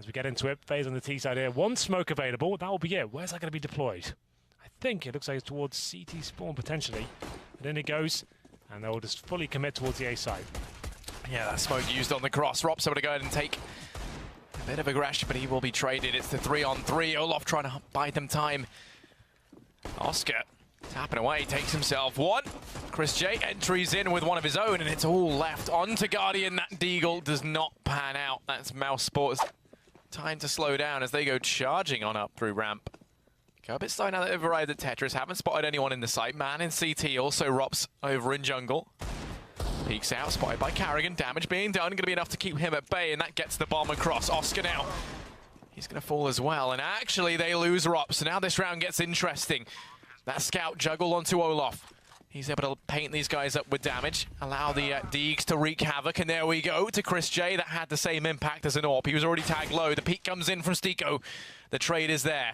As we get into it, FaZe on the T side here. One smoke available. That will be it. Where's that going to be deployed? I think it looks like it's towards CT spawn potentially. And in it goes, and they'll just fully commit towards the A side. Yeah, that smoke used on the cross. Rop's able to go ahead and take a bit of aggression, but he will be traded. It's the 3-on-3. Olof trying to buy them time. Oscar tapping away, takes himself one. Chris J entries in with one of his own, and it's all left onto Guardian. That Deagle does not pan out. That's Mousesports. Time to slow down as they go charging on up through ramp. Go a bit slow now that they've arrived at Tetris. Haven't spotted anyone in the site. Man in CT, also Rops over in jungle. Peeks out, spotted by Carrigan. Damage being done, going to be enough to keep him at bay, and that gets the bomb across. Oscar now, he's going to fall as well, and actually they lose Rops. So now this round gets interesting. That scout juggled onto Olaf. He's able to paint these guys up with damage, allow the Deegs to wreak havoc, and there we go to Chris J. That had the same impact as an AWP. He was already tagged low. The peek comes in from Stiko. The trade is there.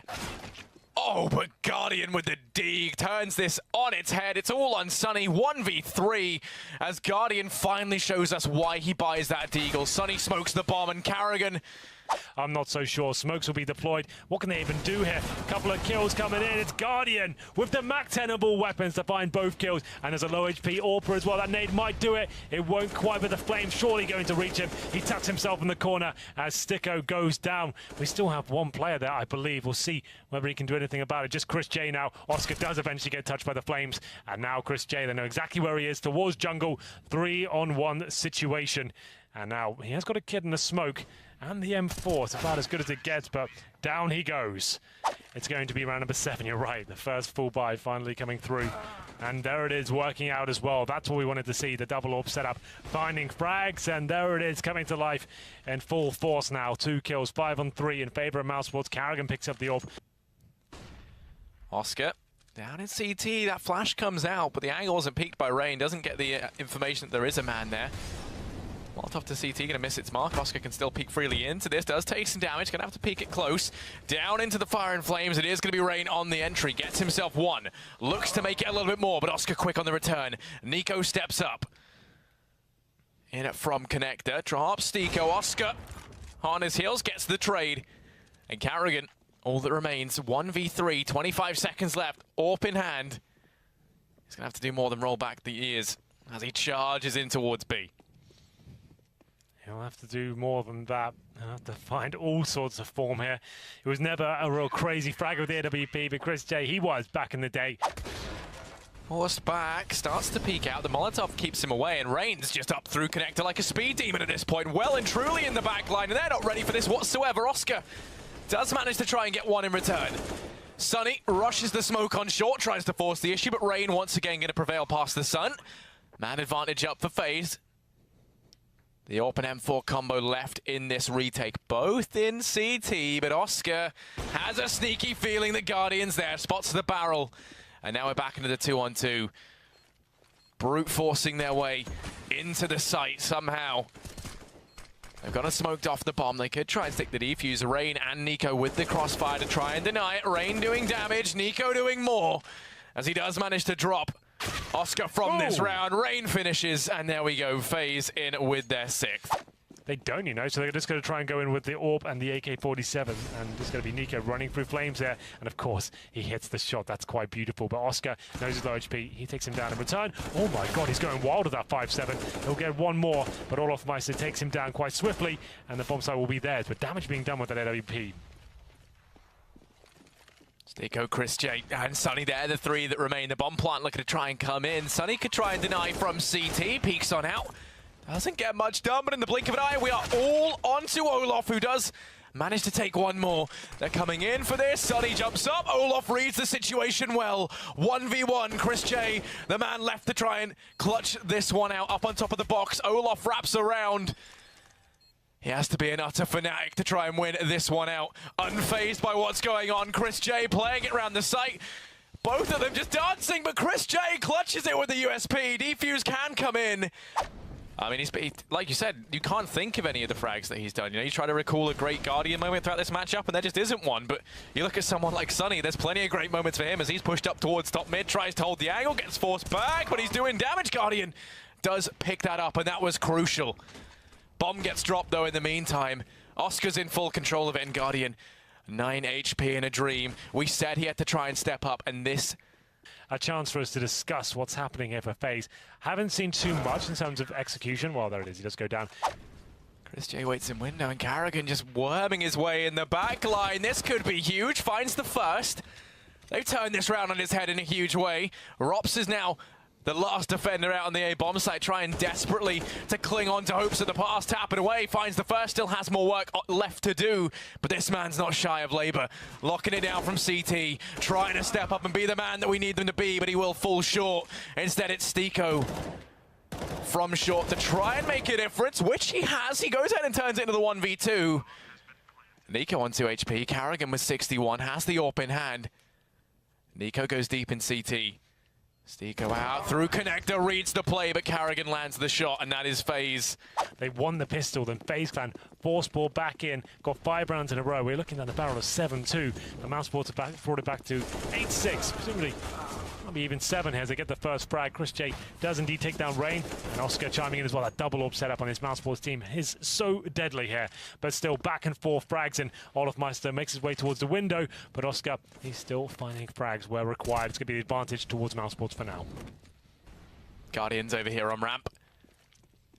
Oh, but Guardian with the Deeg turns this on its head. It's all on Sunny, 1v3, as Guardian finally shows us why he buys that Deagle. Sunny smokes the bomb, and Carrigan, I'm not so sure. Smokes will be deployed. What can they even do here? Couple of kills coming in. It's Guardian with the Mac 10able weapons to find both kills. And there's a low HP AWP as well. That nade might do it. It won't quite, but the flame surely going to reach him. He tucks himself in the corner as Stiko goes down. We still have one player there, I believe. We'll see whether he can do anything about it. Just Chris J now. Oscar does eventually get touched by the flames. And now Chris J, they know exactly where he is, towards jungle. 3-on-1 situation. And now he has got a kid in the smoke. And the M4, it's about as good as it gets, but down he goes. It's going to be round number 7, you're right. The first full buy finally coming through. And there it is, working out as well. That's what we wanted to see, the double AWP setup. Finding frags, and there it is, coming to life in full force now. 2 kills, 5-on-3 in favor of Mousesports. Carrigan picks up the AWP. Oscar down in CT. That flash comes out, but the angle wasn't peaked by Rain. Doesn't get the information that there is a man there. Molotov to CT, going to miss its mark. Oscar can still peek freely into this. Does take some damage. Going to have to peek it close. Down into the fire and flames. It is going to be Rain on the entry. Gets himself one. Looks to make it a little bit more, but Oscar quick on the return. Nico steps up. In it from Connector. Drops Stiko. Oscar on his heels. Gets the trade. And Carrigan, all that remains. 1v3. 25 seconds left. AWP in hand. He's going to have to do more than roll back the ears as he charges in towards B. He'll have to do more than that. He'll have to find all sorts of form here. It was never a real crazy frag with the AWP, but Chris J, he was back in the day. Forced back, starts to peek out. The Molotov keeps him away, and Rain's just up through Connector like a speed demon at this point. Well and truly in the back line, and they're not ready for this whatsoever. Oscar does manage to try and get one in return. Sunny rushes the smoke on short, tries to force the issue, but Rain once again going to prevail past the sun. Man advantage up for FaZe. The AWP and M4 combo left in this retake, both in CT, but Oscar has a sneaky feeling the Guardian's there, spots the barrel, and now we're back into the 2-on-2. Brute forcing their way into the site somehow. They've got smoked off the bomb. They could try and stick the defuse. Rain and Nico with the crossfire to try and deny it. Rain doing damage, Nico doing more, as he does manage to drop Oscar from this round. Rain finishes, and there we go. FaZe in with their 6th. They don't, you know, so they're just going to try and go in with the AWP and the AK-47, and there's going to be Nico running through flames there, and of course, he hits the shot. That's quite beautiful, but Oscar knows his low HP. He takes him down in return. Oh my god, he's going wild with that 5-7. He'll get one more, but Olaf Meister takes him down quite swiftly, and the bomb site will be theirs, but damage being done with that AWP. Stiko, Chris J, and Sunny there, the 3 that remain. The bomb plant looking to try and come in. Sunny could try and deny from CT. Peeks on out. Doesn't get much done, but in the blink of an eye, we are all onto Olaf, who does manage to take one more. They're coming in for this. Sunny jumps up. Olaf reads the situation well. 1v1. Chris J, the man left to try and clutch this one out up on top of the box. Olaf wraps around. He has to be an utter fanatic to try and win this one out. Unfazed by what's going on. Chris J playing it around the site. Both of them just dancing, but Chris J clutches it with the USP. Defuse can come in. I mean, like you said, you can't think of any of the frags that he's done. You know, you try to recall a great Guardian moment throughout this matchup, and there just isn't one. But you look at someone like Sunny, there's plenty of great moments for him as he's pushed up towards top mid, tries to hold the angle, gets forced back, but he's doing damage. Guardian does pick that up, and that was crucial. Bomb gets dropped, though, in the meantime. Oscar's in full control of it, and Guardian, 9 HP in a dream. We said he had to try and step up, and this... A chance for us to discuss what's happening here for FaZe. Haven't seen too much in terms of execution. Well, there it is. He does go down. Chris J waits in window, and Carrigan just worming his way in the back line. This could be huge. Finds the first. They've turned this round on his head in a huge way. Rops is now the last defender out on the A bomb site, trying desperately to cling on to hopes of the pass, tapping away, finds the first, still has more work left to do, but this man's not shy of labor. Locking it down from CT, trying to step up and be the man that we need them to be, but he will fall short. Instead, it's Stiko from short to try and make a difference, which he has. He goes ahead and turns it into the 1v2. Nico on 2 HP, Carrigan with 61, has the AWP in hand. Nico goes deep in CT. Stiko out through connector, reads the play, but Carrigan lands the shot, and that is FaZe. They won the pistol, then FaZe Clan force ball back in, got 5 rounds in a row. We're looking down the barrel of 7-2. The Mousesports brought it back to 8-6, presumably maybe even 7 here as they get the first frag. Chris J does indeed take down Rain, and Oscar chiming in as well. That double AWP setup on his Mousesports team is so deadly here, but still back and forth frags, and Olofmeister makes his way towards the window, but Oscar, he's still finding frags where required. It's going to be the advantage towards Mousesports for now. Guardians over here on ramp.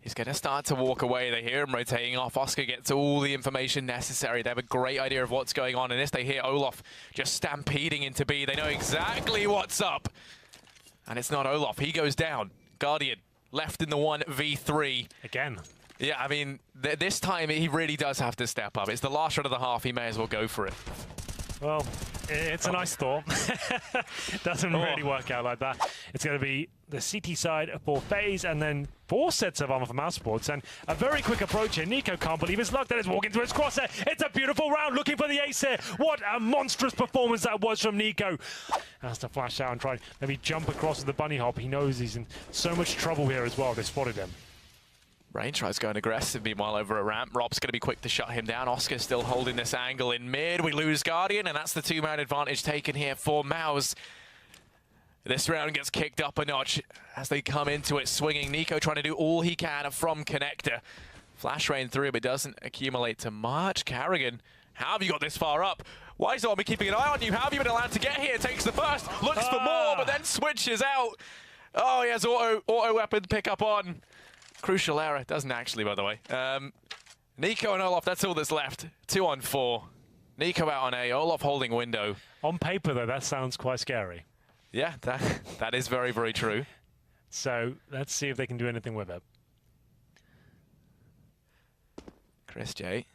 He's going to start to walk away. They hear him rotating off. Oscar gets all the information necessary. They have a great idea of what's going on in this. They hear Olof just stampeding into B. They know exactly what's up. And it's not Olof. He goes down. Guardian left in the 1v3. Again. Yeah, I mean, this time he really does have to step up. It's the last shot of the half. He may as well go for it. Well, it's a nice thought. Doesn't really work out like that. It's going to be the CT side for FaZe, and then 4 sets of armor for Mousesports, and a very quick approach here. Nico can't believe his luck. That is walking to his crosshair. It's a beautiful round, looking for the ace here. What a monstrous performance that was from Nico. Has to flash out and try maybe jump across with the bunny hop. He knows he's in so much trouble here as well. They spotted him. Rain tries going aggressive, meanwhile over a ramp. Rob's going to be quick to shut him down. Oscar's still holding this angle in mid. We lose Guardian, and that's the 2-man advantage taken here for Mouse. This round gets kicked up a notch as they come into it swinging. Nico trying to do all he can from connector. Flash Rain through, but doesn't accumulate to much. Carrigan, how have you got this far up? Why is Zombie keeping an eye on you? How have you been allowed to get here? Takes the first, looks for more, but then switches out. Oh, he has auto weapon pickup on. Crucial error. Doesn't actually, by the way. Nico and Olof, that's all that's left. 2 on 4. Nico out on A, Olof holding window. On paper, though, that sounds quite scary. Yeah, that is very, very true. So let's see if they can do anything with it. Chris J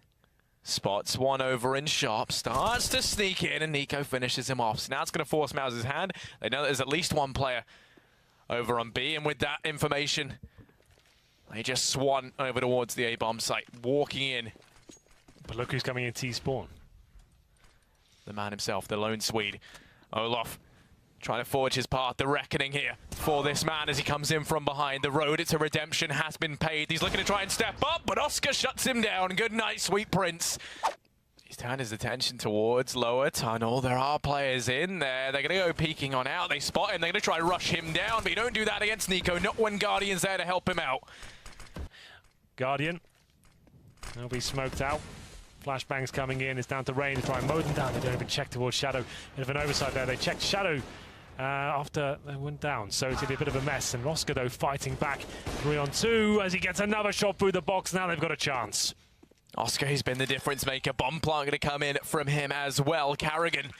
spots one over in sharp, starts to sneak in, and Nico finishes him off. So now it's going to force Mouse's hand. They know that there's at least 1 player over on B, and with that information, they just swan over towards the A-bomb site, walking in. But look who's coming in T-spawn. The man himself, the lone Swede. Olof trying to forge his path, the reckoning here for this man as he comes in from behind. The road to redemption has been paid. He's looking to try and step up, but Oscar shuts him down. Good night, sweet prince. He's turned his attention towards lower tunnel. There are players in there. They're going to go peeking on out. They spot him. They're going to try to rush him down, but you don't do that against Nico. Not when Guardian's there to help him out. Guardian, they'll be smoked out. Flashbangs coming in. It's down to Rain to try and mow them down. They don't even check towards Shadow. Bit of an oversight there. They checked Shadow after they went down, so it's going to be a bit of a mess. And Oscar, though, fighting back 3 on 2 as he gets another shot through the box. Now they've got a chance. Oscar has been the difference maker. Bomb plant going to come in from him as well. Carrigan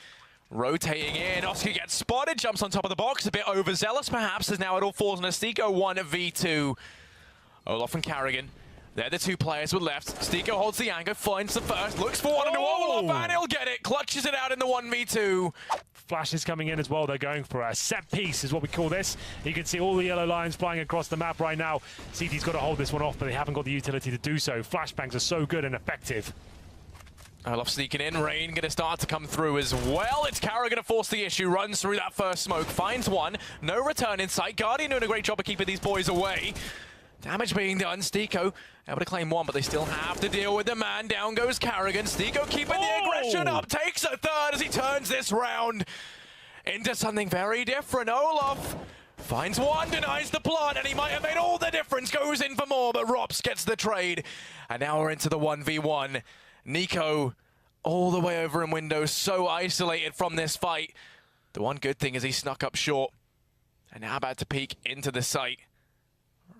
rotating in. Oscar gets spotted, jumps on top of the box. A bit overzealous, perhaps, as now it all falls on a Stiko 1v2. Olof and Carrigan, they're the 2 players with left. Stiko holds the anchor, finds the first, looks for one into Olof, and he'll get it. Clutches it out in the 1v2. Flash is coming in as well. They're going for a set piece, is what we call this. You can see all the yellow lines flying across the map right now. CT's got to hold this one off, but they haven't got the utility to do so. Flashbangs are so good and effective. Olof sneaking in. Rain going to start to come through as well. It's Kara going to force the issue. Runs through that first smoke. Finds one. No return in sight. Guardian doing a great job of keeping these boys away. Damage being done. Stiko able to claim 1, but they still have to deal with the man. Down goes Carrigan. Stiko keeping the aggression up. Takes a third as he turns this round into something very different. Olof finds one, denies the plant, and he might have made all the difference. Goes in for more, but Rops gets the trade. And now we're into the 1v1. Nico all the way over in window, so isolated from this fight. The one good thing is he snuck up short. And now about to peek into the site.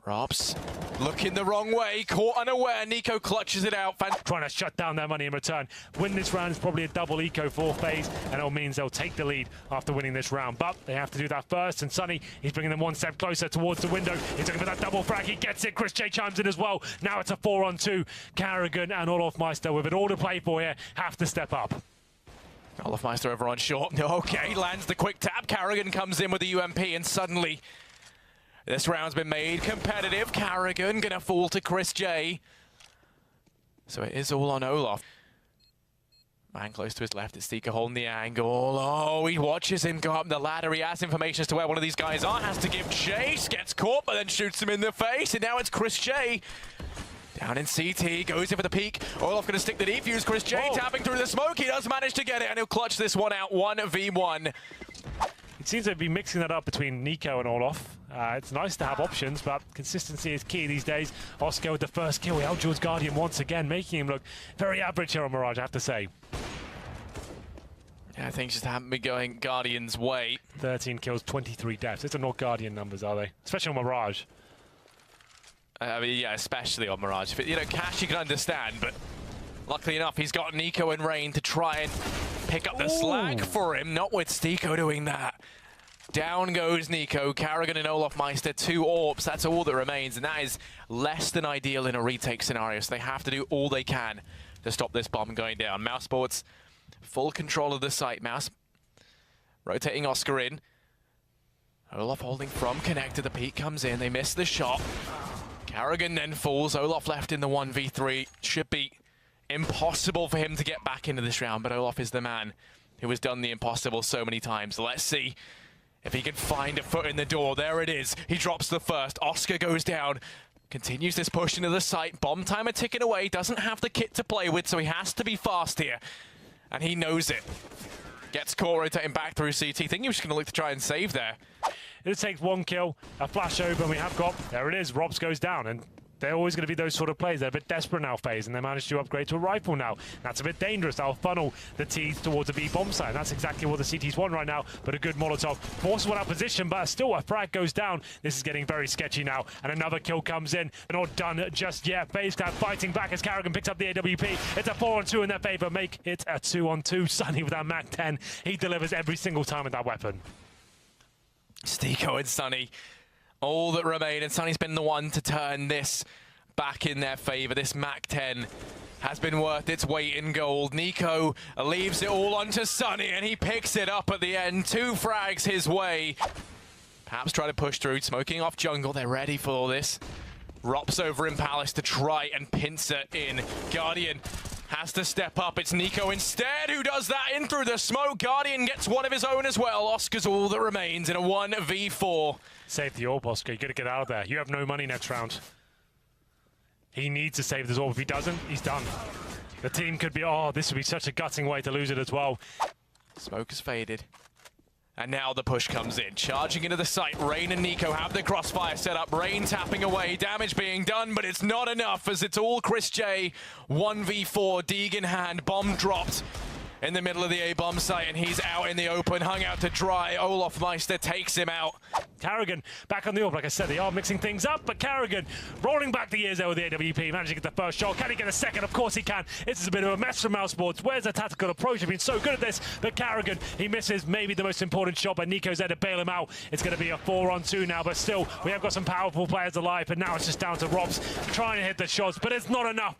Robs looking the wrong way, caught unaware. Nico clutches it out. Trying to shut down their money in return. Win this round is probably a double eco for FaZe, and it means they'll take the lead after winning this round. But they have to do that first, and Sunny, he's bringing them one step closer towards the window. He's looking for that double frag. He gets it. Chris J chimes in as well. Now it's a 4-on-2. Carrigan and Olofmeister with it all to play for here have to step up. Olofmeister over on short. Okay, lands the quick tap. Carrigan comes in with the UMP, and suddenly this round's been made competitive. Carrigan gonna fall to Chris J. So it is all on Olof. Man close to his left, it's Stika holding the angle. Oh, he watches him go up the ladder. He has information as to where one of these guys are. Has to give chase, gets caught, but then shoots him in the face. And now it's Chris J. Down in CT, goes in for the peak. Olof gonna stick the defuse. Chris J tapping through the smoke. He does manage to get it, and he'll clutch this one out 1v1. It seems to be mixing that up between Nico and Olof. It's nice to have options, but consistency is key these days. Oscar with the first kill. He outduels Guardian once again, making him look very average here on Mirage, I have to say. Yeah, things just haven't been going Guardian's way. 13 kills, 23 deaths. These are not Guardian numbers, are they? Especially on Mirage. I mean, yeah, especially on Mirage. You know, Cash you can understand, but luckily enough, he's got Nico and Rain to try and pick up the slack for him, not with Stiko doing that. Down goes Nico, Carrigan and Olofmeister, 2 AWPs, that's all that remains, and that is less than ideal in a retake scenario, so they have to do all they can to stop this bomb going down. Mousesports, full control of the site. Mouse rotating Oscar in. Olof holding from connector, the peak comes in, they miss the shot. Carrigan then falls, Olof left in the 1v3. Should be impossible for him to get back into this round, but Olof is the man who has done the impossible so many times. Let's see if he can find a foot in the door. There it is. He drops the first. Oscar goes down. Continues this push into the site. Bomb timer ticking away. Doesn't have the kit to play with, so he has to be fast here. And he knows it. Gets caught rotating back through CT. Think he was just going to look to try and save there. It takes one kill, a flash over, and we have got, there it is, Robs goes down. And they're always going to be those sort of plays. They're a bit desperate now, FaZe, and they managed to upgrade to a rifle now. That's a bit dangerous. They'll funnel the T's towards a B bomb site. And that's exactly what the CT's want right now, but a good Molotov. Forces one out position, but still a frag goes down. This is getting very sketchy now, and another kill comes in. They're not done just yet. FaZe Clan fighting back as Carrigan picks up the AWP. It's a 4-on-2 in their favor. Make it a 2-on-2. Sunny with that Mac 10. He delivers every single time with that weapon. Stiko and Sunny, all that remain, and Sunny's been the one to turn this back in their favor. This Mac 10 has been worth its weight in gold. Nico leaves it all onto Sunny, and he picks it up at the end. 2 frags his way. Perhaps try to push through, smoking off jungle. They're ready for all this. Rops over in Palace to try and pincer in. Guardian has to step up. It's Nico instead who does that in through the smoke. Guardian gets one of his own as well. Oscar's all that remains in a 1v4. Save the orb, Oscar. You got to get out of there. You have no money next round. He needs to save this orb. If he doesn't, he's done. The team could be, oh, this would be such a gutting way to lose it as well. Smoke has faded. And now the push comes in. Charging into the site. Rain and Nico have the crossfire set up. Rain tapping away. Damage being done, but it's not enough as it's all Chris J. 1v4. Deeg in hand. Bomb dropped in the middle of the A bomb site, and he's out in the open, hung out to dry. Olofmeister takes him out. Carrigan back on the orb. Like I said, they are mixing things up, but Carrigan rolling back the ESL with the AWP, managing to get the first shot. Can he get a second? Of course he can. This is a bit of a mess from Mousesports. Where's the tactical approach? They've been so good at this, but Carrigan, he misses maybe the most important shot, but Nico's there to bail him out. It's going to be a 4-on-2 now, but still, we have got some powerful players alive, and now it's just down to Robs trying to hit the shots, but it's not enough.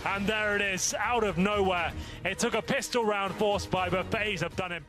And there it is, out of nowhere. It took a pistol round forced by, but FaZe have done it.